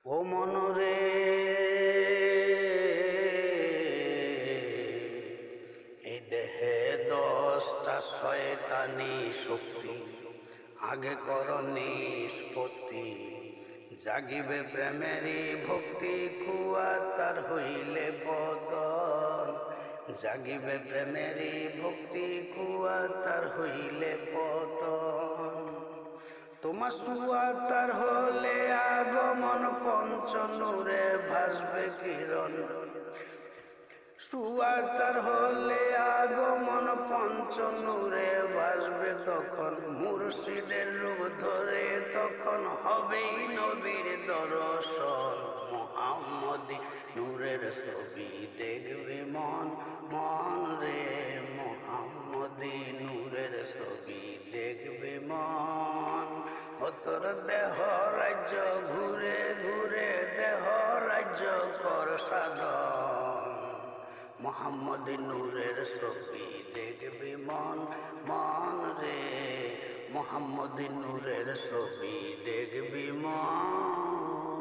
ও মনরে এই দেহে 10টা শয়তানি শক্তি, আগে কর নিষ্পত্তি। জাগিবে প্রেমেরই ভক্তি, কুয়া তার হইলে পতন। জাগিবে প্রেমেরই ভক্তি, কুয়া তার হইলে পতন। তোমার সুয়া তার হলে আগমন, পঞ্চ নূরে ভাসবে কিরণ। সুয়া তার হলে আগমন, পঞ্চ নূরে ভাসবে তখন। মুর্শিদের রূপ ধরে তখন হবেই নবীর দর্শন। মুহাম্মদী নূরের ছবি দেখবে মন, মন রে। মুহাম্মদী নূরের ছবি দেখবে মন। ও তোর দেহ রাজ্য ঘুরে ঘুরে, দেহ রাজ্য কর সাধন। মুহাম্মদী নূরের ছবি দেখবি মন, মন রে। মুহাম্মদী নূরের ছবি দেখবি মন।